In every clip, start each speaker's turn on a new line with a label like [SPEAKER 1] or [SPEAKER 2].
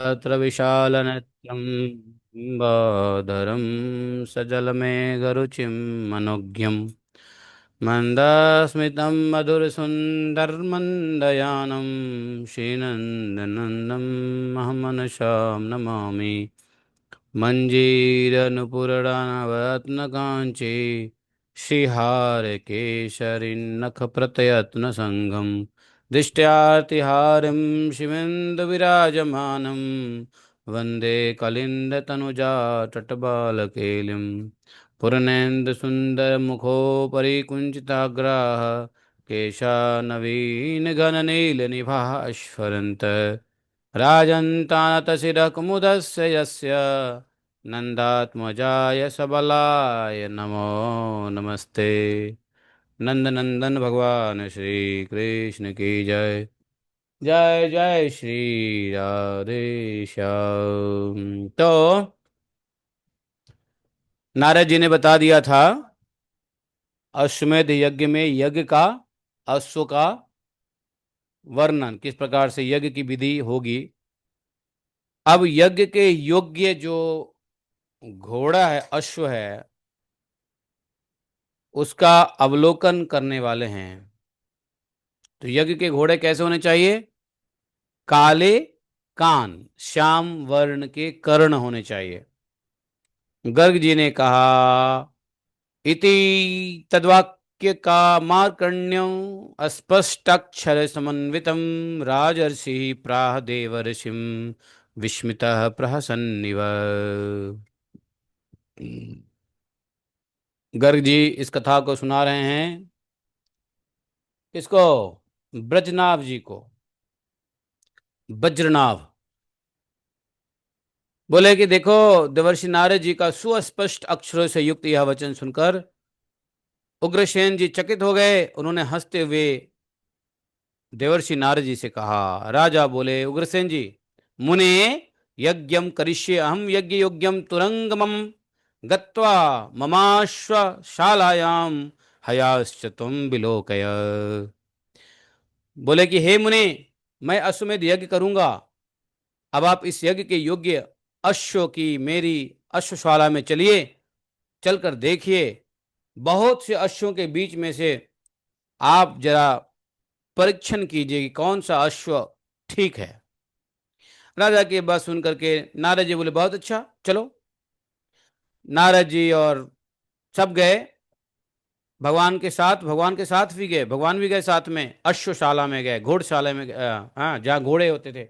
[SPEAKER 1] तत्र विशालनेत्रं बाधरं सजलमेघरुचिं मनोज्ञं मन्दस्मितं मधुरसुन्दरमन्दयानं श्रीनन्दनन्दम् अहमनशां नमामि। मञ्जीरनुपुरडानवरत्नकाञ्ची श्रीहारकेशरिन्नखप्रतयत्नसङ्गं दृष्ट्यार्तिहारं शिवेन्दुविराजमानं वन्दे कलिन्दतनुजाटटबालकेलिं पुरनेन्दुसुन्दरमुखोपरि कुञ्चिताग्राः केशानवीनघननीलनिभाः स्फुरन्त राजन्तानतशिरकुमुदस्य यस्य नन्दात्मजाय सबलाय नमो नमस्ते। नंदनंदन भगवान श्री कृष्ण की जय। जय जय श्री राधे श्याम। तो नारद जी ने बता दिया था अश्वमेध यज्ञ में यज्ञ का, अश्व का वर्णन, किस प्रकार से यज्ञ की विधि होगी। अब यज्ञ के योग्य जो घोड़ा है, अश्व है, उसका अवलोकन करने वाले हैं। तो यज्ञ के घोड़े कैसे होने चाहिए? काले कान, श्याम वर्ण के कर्ण होने चाहिए। गर्ग जी ने कहा इति तद्वाक्य का मार्कण्यं अस्पष्टाक्षर समन्वितम राजर्षि प्राह देवर्षिम विस्मितः प्रहसन्निव। गर्ग जी इस कथा को सुना रहे हैं, किसको? ब्रजनाभ जी को। वज्रनाभ बोले कि देखो, देवर्षि नारद जी का सुस्पष्ट अक्षरों से युक्त यह वचन सुनकर उग्रसेन जी चकित हो गए। उन्होंने हंसते हुए देवर्षि नारद जी से कहा। राजा बोले, उग्रसेन जी, मुने यज्ञम करिष्ये अहम यज्ञ योग्यम तुरंगमम गत्वा ममाश्वशालायाम हयाश्च तुम बिलोकय। बोले कि हे मुने, मैं अश्वमेध यज्ञ करूंगा। अब आप इस यज्ञ के योग्य अश्व की मेरी अश्वशाला में चलिए, चलकर देखिए। बहुत से अश्वों के बीच में से आप जरा परीक्षण कीजिए कि कौन सा अश्व ठीक है। राजा की बात सुन करके नारद जी बोले, बहुत अच्छा, चलो। नारद जी और सब गए भगवान के साथ भी गए, भगवान भी गए साथ में, अश्वशाला में गए, घोड़शाला में गए, हाँ, जहाँ घोड़े होते थे।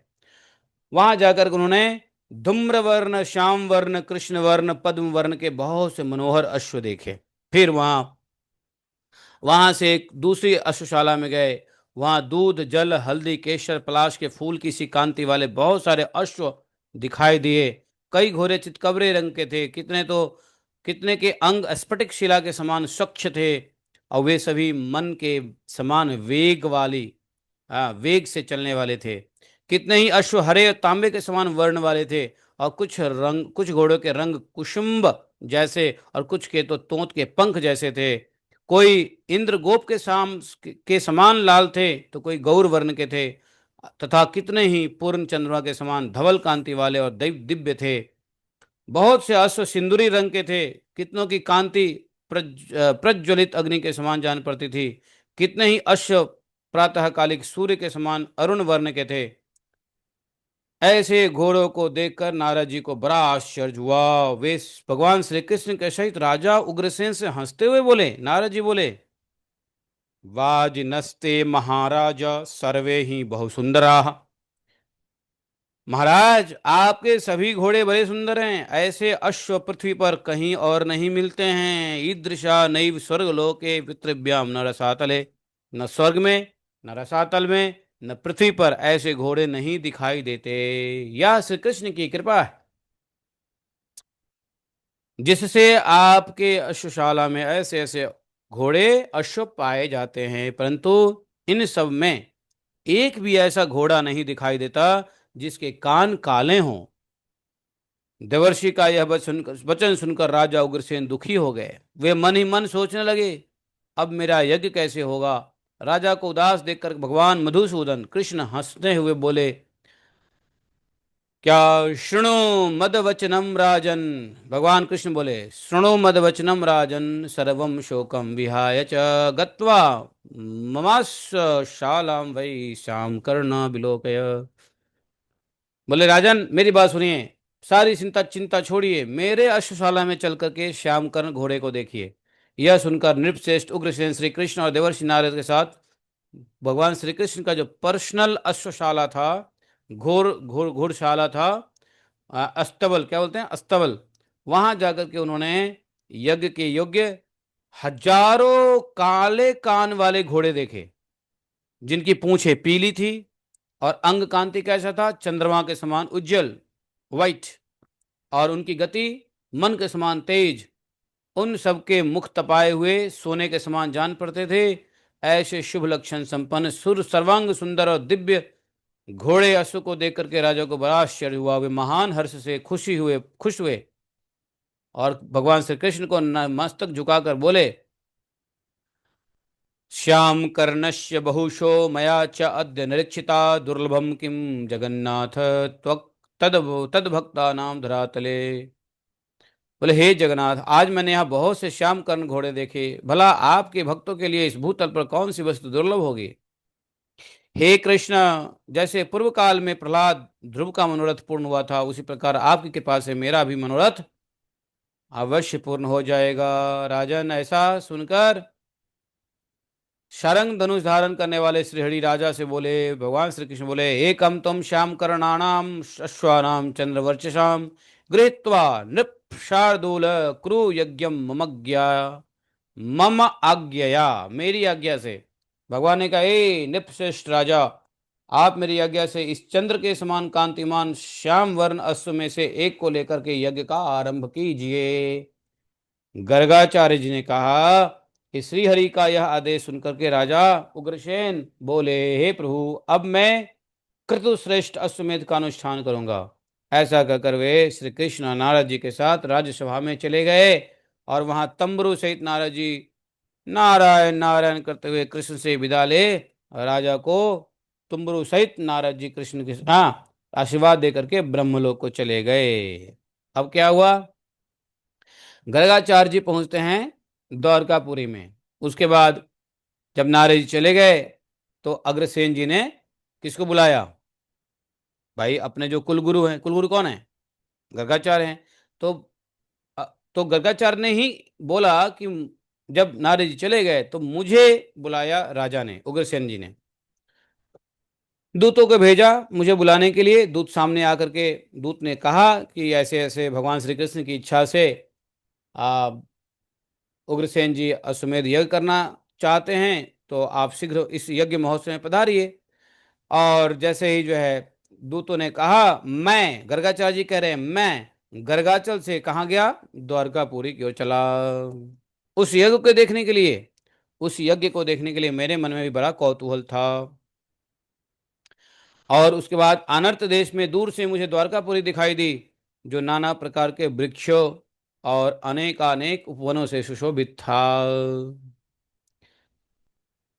[SPEAKER 1] वहां जाकर उन्होंने धूम्र वर्ण, श्याम वर्ण, कृष्ण वर्ण, पद्म वर्ण के बहुत से मनोहर अश्व देखे। फिर वहां से एक दूसरी अश्वशाला में गए। वहां दूध, जल, हल्दी, केसर, पलाश के फूल की सी कांति वाले बहुत सारे अश्व दिखाई दिए। कई घोड़े चितकबरे रंग के थे, कितने के अंग स्फटिक शिला के समान स्वच्छ थे, और वे सभी मन के समान वेग से चलने वाले थे। कितने ही अश्व हरे और तांबे के समान वर्ण वाले थे, और कुछ घोड़ों के रंग कुसुम्ब जैसे, और कुछ के तो तोंत के पंख जैसे थे। कोई इंद्र गोप के समान लाल थे, तो कोई गौर वर्ण के थे, तथा कितने ही पूर्ण चंद्रमा के समान धवल कांति वाले और दिव्य थे। बहुत से अश्व सिंदूरी रंग के थे, कितनों की कांति प्रज्वलित अग्नि के समान जान पड़ती थी। कितने ही अश्व प्रातःकालिक सूर्य के समान अरुण वर्ण के थे। ऐसे घोड़ों को देखकर नारद जी को बड़ा आश्चर्य हुआ। वे भगवान श्री कृष्ण के सहित राजा उग्रसेन से हंसते हुए बोले, नारद जी बोले, वाजिनस्ते महाराज सर्वे ही बहु सुंदरा। महाराज, आपके सभी घोड़े बड़े सुंदर हैं। ऐसे अश्व पृथ्वी पर कहीं और नहीं मिलते हैं। ईदृशा नैव स्वर्ग लोके पितृभ्याम न रसातले। न स्वर्ग में, न रसातल में, न पृथ्वी पर ऐसे घोड़े नहीं दिखाई देते। यह श्री कृष्ण की कृपा है, जिससे आपके अश्वशाला में ऐसे ऐसे घोड़े अश्व पाए जाते हैं। परंतु इन सब में एक भी ऐसा घोड़ा नहीं दिखाई देता जिसके कान काले हों। देवर्षि का यह वचन सुनकर राजा उग्रसेन दुखी हो गए। वे मन ही मन सोचने लगे, अब मेरा यज्ञ कैसे होगा। राजा को उदास देखकर भगवान मधुसूदन कृष्ण हंसते हुए बोले, क्या शृणु मद वचनम राजन। भगवान कृष्ण बोले, शृणु मद वचनम राजन, सर्वम शोकम विहाय च गत्वा ममास शालाम वै श्याम कर्ण विलोकय। बोले राजन, मेरी बात सुनिए, सारी चिंता चिंता छोड़िए, मेरे अश्वशाला में चल करके श्याम कर्ण घोड़े को देखिए। यह सुनकर नृपश्रेष्ठ उग्रसेन श्री कृष्ण और देवर्षि नारद के साथ भगवान श्री कृष्ण का जो पर्सनल अश्वशाला था, घोड़ घोड़ घोड़शाला था, अस्तबल क्या बोलते हैं, अस्तबल, वहां जाकर के उन्होंने यज्ञ के योग्य हजारों काले कान वाले घोड़े देखे, जिनकी पूंछें पीली थी और अंग कांति कैसा था, चंद्रमा के समान उज्जवल, वाइट, और उनकी गति मन के समान तेज। उन सबके मुख तपाए हुए सोने के समान जान पड़ते थे। ऐसे शुभ लक्षण संपन्न सुर सर्वांग सुंदर और दिव्य घोड़े अश्व को देख करके राजा को बड़ा आश्चर्य हुआ। वे महान हर्ष से खुश हुए और भगवान श्री कृष्ण को मस्तक झुकाकर बोले, श्याम कर्णस्य बहुशो मया च अद्य निरीक्षिता, दुर्लभम किम जगन्नाथ त्वक तद तद्भक्ता नाम धरातले। बोले, हे जगन्नाथ, आज मैंने यहाँ बहुत से श्याम कर्ण घोड़े देखे, भला आपके भक्तों के लिए इस भूतल पर कौन सी वस्तु दुर्लभ होगी। हे कृष्ण, जैसे पूर्व काल में प्रहलाद ध्रुव का मनोरथ पूर्ण हुआ था, उसी प्रकार आपकी कृपा से मेरा भी मनोरथ अवश्य पूर्ण हो जाएगा। राजन, ऐसा सुनकर शरंग धनुष धारण करने वाले श्रीहरि राजा से बोले, भगवान श्री कृष्ण बोले, एकम तम श्याम करणानाम अश्वानाम चंद्रवर्चसाम गृहीत्वा नृप शार्दूल क्रू यज्ञम मम आज्ञया, मेरी आज्ञा से। भगवान ने कहा, ए नृपश्रेष्ठ राजा, आप मेरी आज्ञा से इस चंद्र के समान कांतिमान श्याम वर्ण अश्व में से एक को लेकर के यज्ञ का आरंभ कीजिए। गर्गाचार्य जी ने कहा कि श्रीहरि का यह आदेश सुनकर के राजा उग्रसेन बोले, हे प्रभु, अब मैं क्रतुश्रेष्ठ अश्वमेध का अनुष्ठान करूंगा। ऐसा कहकर वे श्री कृष्ण और नारद जी के साथ राज्यसभा में चले गए और वहां तंबरू सहित नारद जी नारायण नारायण करते हुए कृष्ण से विदा ले और राजा को तुमरू सहित नारद जी कृष्ण के आशीर्वाद देकर के ब्रह्मलोक को चले गए। अब क्या हुआ, गर्गाचार्य जी पहुंचते हैं द्वारकापुरी में। उसके बाद जब नारद जी चले गए तो अग्रसेन जी ने किसको बुलाया, भाई अपने जो कुलगुरु हैं, कुलगुरु कौन है, गर्गाचार्य हैं। तो तो गर्गाचार्य ने ही बोला कि जब नारद जी चले गए तो मुझे बुलाया राजा ने, उग्रसेन जी ने दूतों को भेजा मुझे बुलाने के लिए। दूत सामने आकर के दूत ने कहा कि ऐसे ऐसे भगवान श्री कृष्ण की इच्छा से आ, उग्रसेन जी अश्वमेध यज्ञ करना चाहते हैं, तो आप शीघ्र इस यज्ञ महोत्सव में पधारिए। और जैसे ही जो है दूतों ने कहा, मैं, गर्गाचार्य जी कह रहे हैं, मैं गर्गाचल से कहाँ गया, द्वारकापुरी की ओर चला, उस यज्ञ को देखने के लिए। उस यज्ञ को देखने के लिए मेरे मन में भी बड़ा कौतूहल था। और उसके बाद अनर्त देश में दूर से मुझे द्वारकापुरी दिखाई दी, जो नाना प्रकार के वृक्षों और अनेकानेक उपवनों से सुशोभित था।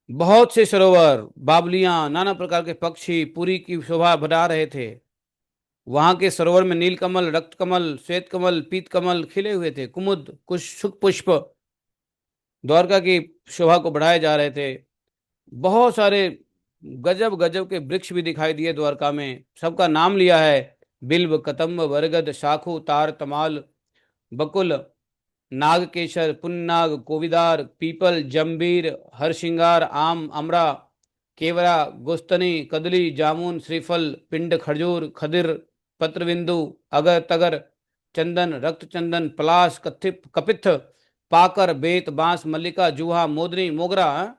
[SPEAKER 1] बहुत से सरोवर, बावलियां, नाना प्रकार के पक्षी पुरी की शोभा बढ़ा रहे थे। वहां के सरोवर में नीलकमल, रक्तकमल, श्वेत कमल, पीत कमल खिले हुए थे। कुमुद, कुछ शुक पुष्प द्वारका की शोभा को बढ़ाए जा रहे थे। बहुत सारे गजब गजब के वृक्ष भी दिखाई दिए द्वारका में। सबका नाम लिया है, बिल्व, कदम्ब, बरगद, शाखू, तार, तमाल, बकुल, नागकेशर, पुन्नाग, कोविदार, पीपल, जंबीर, हरसिंगार, आम, अमरा, केवरा, गोस्तनी, कदली, जामुन, श्रीफल, पिंड, खजूर, खदिर, पत्रबिंदु, अगर तगर, चंदन, रक्त चंदन, पलाश, कथिप, कपित्थ, पाकर, बेत, बांस, मल्लिका, जूहा, मोदनी, मोगरा,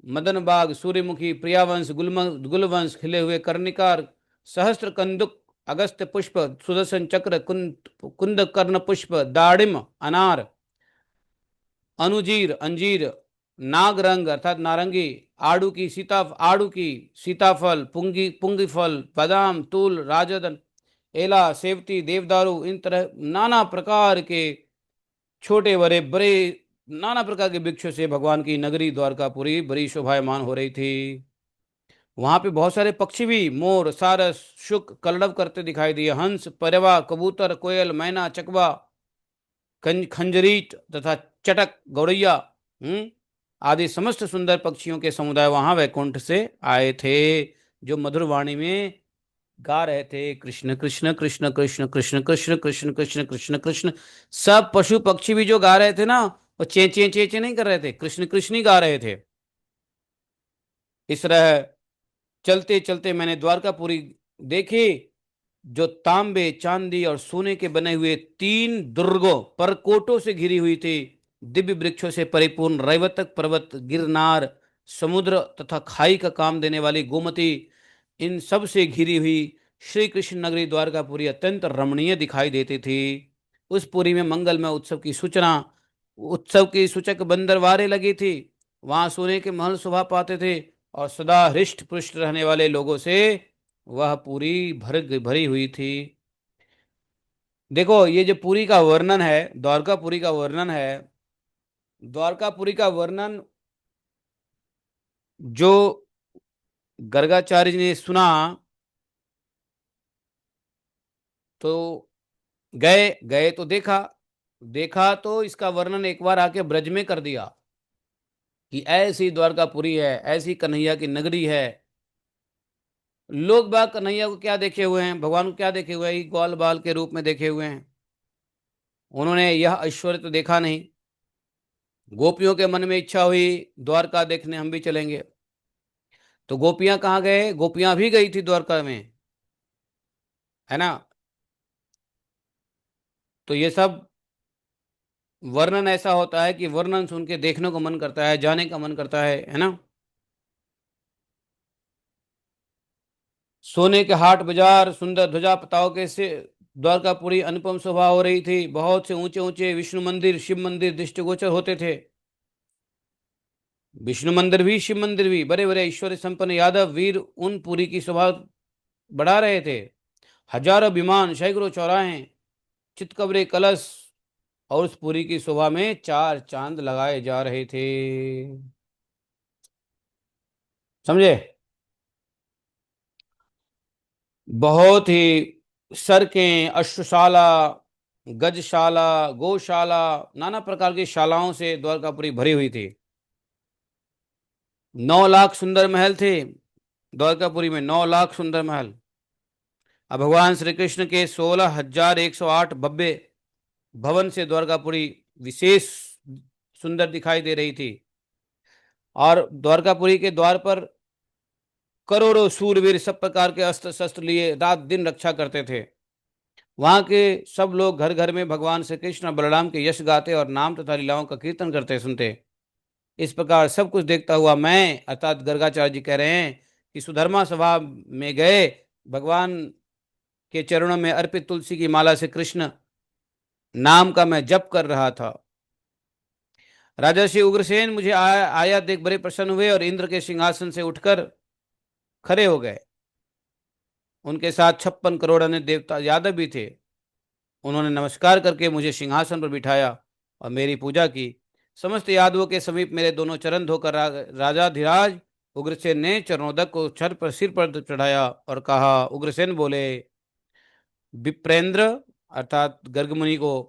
[SPEAKER 1] मदन बाग, सूर्यमुखी, प्रियावंश, गुलवंश, खिले हुए कर्णिकार, सहस्त्र कंदुक, अगस्त पुष्प, सुदर्शन चक्र, कुंद कर्ण पुष्प, दाड़िम, अनार, अनुजीर, अंजीर, नागरंग अर्थात नारंगी, आड़ू की सीताफल, पुंगी फल, बादाम, तूल, राजदन, एला, सेवती, देवदारू, इन तरह नाना प्रकार के छोटे बड़े बड़े नाना प्रकार के वृक्षों से भगवान की नगरी द्वारकापुरी बड़ी शोभायमान हो रही थी। वहां पे बहुत सारे पक्षी भी, मोर, सारस, शुक, कलरव करते दिखाई दिए। हंस, परेवा, कबूतर, कोयल, मैना, चकवा, खंजरीट तथा चटक, गौरैया, आदि समस्त सुंदर पक्षियों के समुदाय वहां वैकुंठ से आए थे, जो मधुर वाणी में गा रहे थे कृष्ण कृष्ण कृष्ण कृष्ण कृष्ण कृष्ण कृष्ण कृष्ण कृष्ण कृष्ण। सब पशु पक्षी भी जो गा रहे थे ना, वो चे चे चे चे नहीं कर रहे थे, कृष्ण कृष्ण ही गा रहे थे। इस तरह चलते चलते मैंने द्वारकापुरी देखी, जो तांबे, चांदी और सोने के बने हुए 3 दुर्गों, परकोटों से घिरी हुई थी। दिव्य वृक्षों से परिपूर्ण रैवतक पर्वत, गिरनार, समुद्र तथा खाई का काम देने वाली गोमती, इन सब से घिरी हुई श्री कृष्ण नगरी द्वारकापुरी अत्यंत रमणीय दिखाई देती थी। उस पुरी में मंगलमय उत्सव की सूचक बंदरवारें लगी थी। वहां सोने के महल शोभा पाते थे, और सदा हृष्ट पुष्ट रहने वाले लोगों से वह पूरी भरी हुई थी। देखो, ये जो पुरी का वर्णन है, द्वारकापुरी का वर्णन है, द्वारकापुरी का वर्णन जो गर्गाचार्य ने सुना, तो गए गए तो देखा, देखा तो इसका वर्णन एक बार आके ब्रज में कर दिया कि ऐसी द्वारकापुरी है, ऐसी कन्हैया की नगरी है। लोग बाग कन्हैया को क्या देखे हुए हैं, भगवान को क्या देखे हुए हैं, ग्वाल बाल के रूप में देखे हुए हैं। उन्होंने यह ऐश्वर्य तो देखा नहीं। गोपियों के मन में इच्छा हुई द्वारका देखने हम भी चलेंगे, तो गोपियां कहाँ गए, गोपियां भी गई थी द्वारका में, है ना। तो ये सब वर्णन ऐसा होता है कि वर्णन सुन के देखने को मन करता है, जाने का मन करता है ना। सोने के हाट बाजार, सुंदर ध्वजा पताके से द्वारकापुरी अनुपम शोभा हो रही थी। बहुत से ऊंचे ऊंचे विष्णु मंदिर, शिव मंदिर दृष्टिगोचर होते थे। विष्णु मंदिर भी, शिव मंदिर भी, बड़े बड़े ऐश्वर्य संपन्न यादव वीर उन पुरी की शोभा बढ़ा रहे थे। हजारों विमान, सैकड़ों चौराहे, चितकबरे, कलश, और उस पुरी की शोभा में 4 चांद लगाए जा रहे थे। समझे। बहुत ही सड़कें, अश्वशाला, गजशाला, गौशाला, नाना प्रकार की शालाओं से द्वारकापुरी भरी हुई थी। 9 लाख सुंदर महल थे द्वारकापुरी में, 9 लाख सुंदर महल। अब भगवान श्री कृष्ण के 16,108 भव्य भवन से द्वारकापुरी विशेष सुंदर दिखाई दे रही थी। और द्वारकापुरी के द्वार पर करोड़ों सूरवीर सब प्रकार के अस्त्र शस्त्र लिए रात दिन रक्षा करते थे। वहां के सब लोग घर घर में भगवान श्री कृष्ण और बलराम के यश गाते और नाम तथा लीलाओं का कीर्तन करते सुनते। इस प्रकार सब कुछ देखता हुआ मैं, अर्थात गर्गाचार्य जी कह रहे हैं कि सुधर्मा सभा में गए, भगवान के चरणों में अर्पित तुलसी की माला से कृष्ण नाम का मैं जप कर रहा था। राजर्षि उग्रसेन मुझे आया देख बड़े प्रसन्न हुए और इंद्र के सिंहासन से उठकर खड़े हो गए। उनके साथ 56 करोड़ अन्य देवता यादव भी थे। उन्होंने नमस्कार करके मुझे सिंहासन पर बिठाया और मेरी पूजा की। समस्त यादवों के समीप मेरे दोनों चरण धोकर राजाधिराज उग्रसेन ने चरणोदक को सिर पर चढ़ाया और कहा। उग्रसेन बोले विप्रेंद्र, अर्थात गर्ग मुनि को,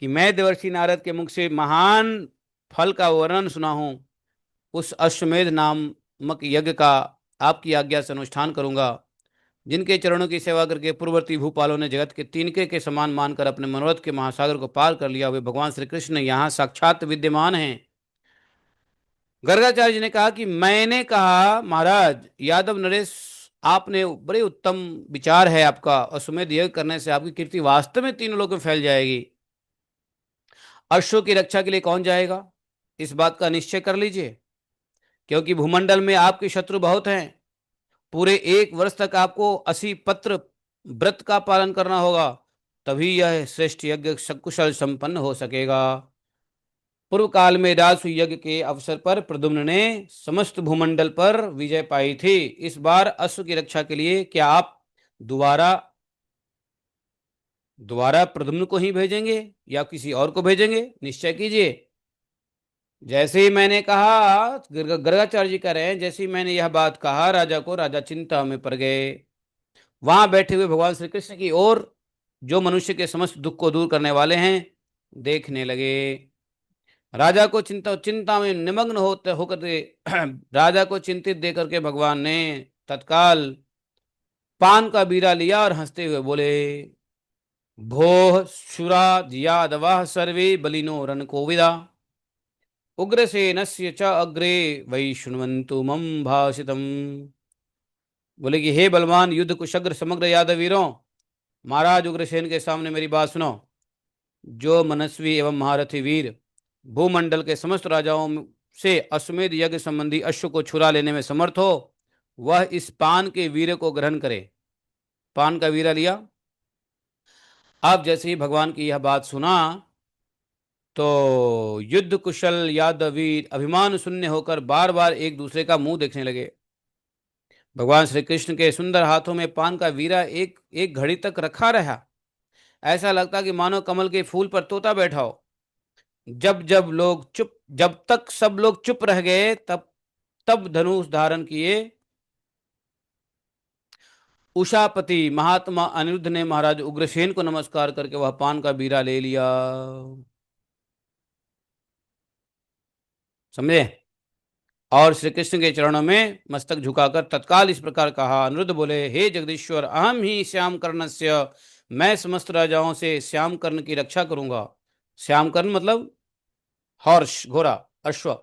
[SPEAKER 1] कि मैं देवर्षि नारद के मुख से महान फल का वर्णन सुना हूं, उस अश्वमेध नामक यज्ञ का आपकी आज्ञा से अनुष्ठान करूंगा। जिनके चरणों की सेवा करके पूर्ववर्ती भूपालों ने जगत के तिनके के समान मानकर अपने मनोरथ के महासागर को पार कर लिया, वे भगवान श्री कृष्ण यहाँ साक्षात विद्यमान हैं। गर्गाचार्य जी ने कहा कि मैंने कहा महाराज यादव नरेश, आपने बड़े उत्तम विचार है आपका, अश्वमेध यज्ञ करने से आपकी कीर्ति वास्तव में 3 लोक में फैल जाएगी। अश्व की रक्षा के लिए कौन जाएगा, इस बात का निश्चय कर लीजिए, क्योंकि भूमंडल में आपके शत्रु बहुत हैं। पूरे 1 वर्ष तक आपको 80 पत्र व्रत का पालन करना होगा, तभी यह श्रेष्ठ यज्ञ सकुशल संपन्न हो सकेगा। पूर्व काल में राजसूय यज्ञ के अवसर पर प्रद्युम्न ने समस्त भूमंडल पर विजय पाई थी। इस बार अश्व की रक्षा के लिए क्या आप दोबारा दोबारा प्रद्युम्न को ही भेजेंगे या किसी और को भेजेंगे, निश्चय कीजिए। जैसे ही मैंने कहा, गर्गाचार्य जी कह रहे हैं, जैसे ही मैंने यह बात कहा राजा को, राजा चिंता में पड़ गए। वहां बैठे हुए भगवान श्री कृष्ण की ओर, जो मनुष्य के समस्त दुख को दूर करने वाले हैं, देखने लगे। राजा को चिंता चिंता में निमग्न होते होकर राजा को चिंतित देख करके भगवान ने तत्काल पान का बीड़ा लिया और हंसते हुए बोले, भोः शूरा यादवाः सर्वे बलिनो रणकोविदा उग्रसेनस्य च अग्रे वै शृण्वन्तु मम भाषितम्। बोले कि हे बलवान युद्ध कुशग्र समग्र यादव वीरों, महाराज उग्रसेन के सामने मेरी बात सुनो। जो मनस्वी एवं महारथी वीर भूमंडल के समस्त राजाओं से अश्वमेध यज्ञ संबंधी अश्व को छुरा लेने में समर्थ हो, वह इस पान के वीर को ग्रहण करे। पान का वीरा लिया। अब जैसे ही भगवान की यह बात सुना, तो युद्ध कुशल यादव वीर अभिमान शून्य होकर बार बार एक दूसरे का मुंह देखने लगे। भगवान श्री कृष्ण के सुंदर हाथों में पान का वीरा एक एक घड़ी तक रखा रहा। ऐसा लगता कि मानो कमल के फूल पर तोता बैठा हो। जब तक सब लोग चुप रह गए, तब तब धनुष धारण किए उषापति महात्मा अनिरुद्ध ने महाराज उग्रसेन को नमस्कार करके वह पान का बीरा ले लिया। समझे? और श्री कृष्ण के चरणों में मस्तक झुकाकर तत्काल इस प्रकार कहा। अनिरुद्ध बोले, हे जगदीश्वर, अहम ही श्याम कर्णस्य, मैं समस्त राजाओं से श्याम कर्ण की रक्षा करूंगा। श्याम कर्ण मतलब हॉर्स, घोड़ा, अश्व।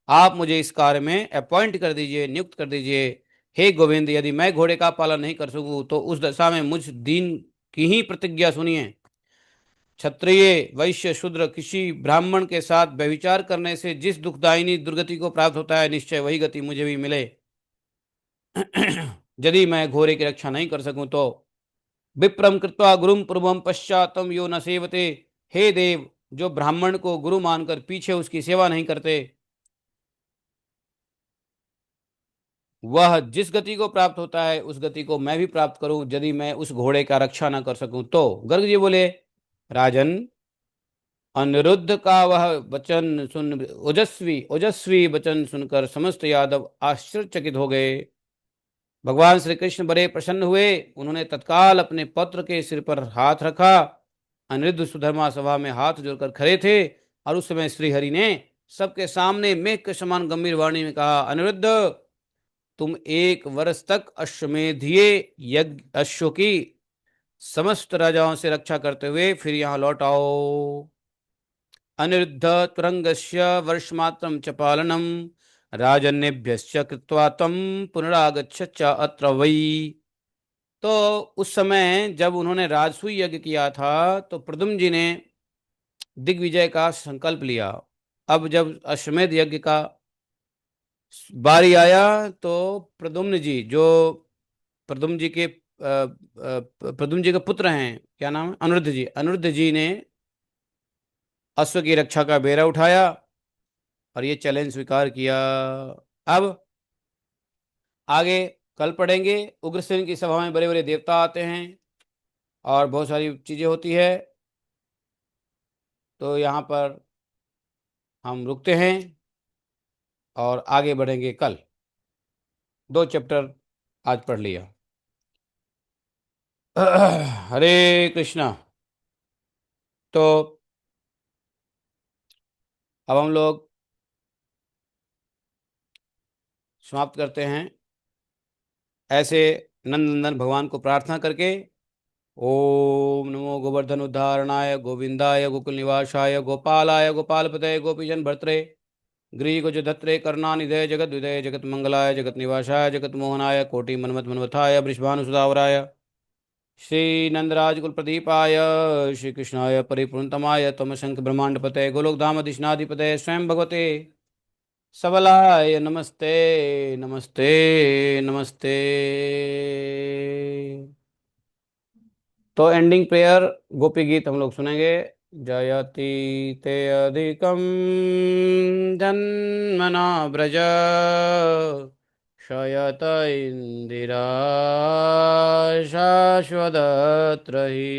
[SPEAKER 1] आप मुझे इस कार्य में अपॉइंट कर दीजिए, नियुक्त कर दीजिए। हे गोविंद, यदि मैं घोड़े का पालन नहीं कर सकूं तो उस दशा में मुझ दीन की ही प्रतिज्ञा सुनिए। क्षत्रिय वैश्य शूद्र किसी ब्राह्मण के साथ व्यभिचार करने से जिस दुखदायिनी दुर्गति को प्राप्त होता है, निश्चय वही गति मुझे भी मिले। यदि मैं घोड़े की रक्षा नहीं कर सकूं तो विप्रम कृत्वा गुरुम पूर्वम पश्चातम यो न सेवते। हे देव, जो ब्राह्मण को गुरु मानकर पीछे उसकी सेवा नहीं करते, वह जिस गति को प्राप्त होता है उस गति को मैं भी प्राप्त करूं, यदि मैं उस घोड़े का रक्षा न कर सकूं तो। गर्ग जी बोले, राजन, अनिरुद्ध का वह वचन सुन, ओजस्वी ओजस्वी वचन सुनकर समस्त यादव आश्चर्यचकित हो गए। भगवान श्री कृष्ण बड़े प्रसन्न हुए। उन्होंने तत्काल अपने पत्र के सिर पर हाथ रखा। अनिरुद्ध सुधर्मा सभा में हाथ जोड़कर खड़े थे, और उस समय श्री हरि ने सबके सामने मेघ के समान गंभीर वाणी में कहा, अनिरुद्ध, तुम 1 वर्ष तक अश्वमेधीय यज्ञ अश्व की समस्त राजाओं से रक्षा करते हुए फिर यहाँ लौट आओ। अनिरुद्ध तुरंगस्य वर्षमात्रं च पालनम राजन्यभ्यश्च कृत्वा त्वं पुनरागच्छ च अत्र वै। तो उस समय जब उन्होंने राजसूय यज्ञ किया था, तो प्रद्युम्न जी ने दिग्विजय का संकल्प लिया। अब जब अश्वमेध यज्ञ का बारी आया, तो प्रद्युम्न जी, जो प्रद्युम्न जी के प्रद्युम्न जी के पुत्र हैं, क्या नाम है, अनिरुद्ध जी, अनिरुद्ध जी ने अश्व की रक्षा का बेड़ा उठाया और ये चैलेंज स्वीकार किया। अब आगे कल पढ़ेंगे। उग्रसेन की सभा में बड़े बड़े देवता आते हैं और बहुत सारी चीजें होती है। तो यहाँ पर हम रुकते हैं और आगे बढ़ेंगे कल। 2 चैप्टर आज पढ़ लिया। हरे कृष्णा। तो अब हम लोग समाप्त करते हैं ऐसे नंदनंदन भगवान को प्रार्थना करके। ओम नमो गोवर्धन उद्धारणाय गोविंदाय गोकुल निवासाय गोपालाय गोपालपतये गोपीजन भर्तरे ग्रीकुज धत्रे करुणानिधे जगत विदय जगत मंगलाय जगत निवासाय जगत मोहनाय कोटि मनमत मनमथाय वृषभानुसुधावराय श्री नंदराज कुल प्रदीपाय श्री कृष्णाय परिपूर्णतमाय तम शंख ब्रह्मांडपते गोलोकधाम अधिष्णाधिपते स्वयं भगवते सबलाय नमस्ते नमस्ते नमस्ते। तो एंडिंग प्रेयर गोपी गीत हम लोग सुनेंगे। जयति ते अधिकम जन्मना व्रज शयत इंदिरा शाश्वतत्र हि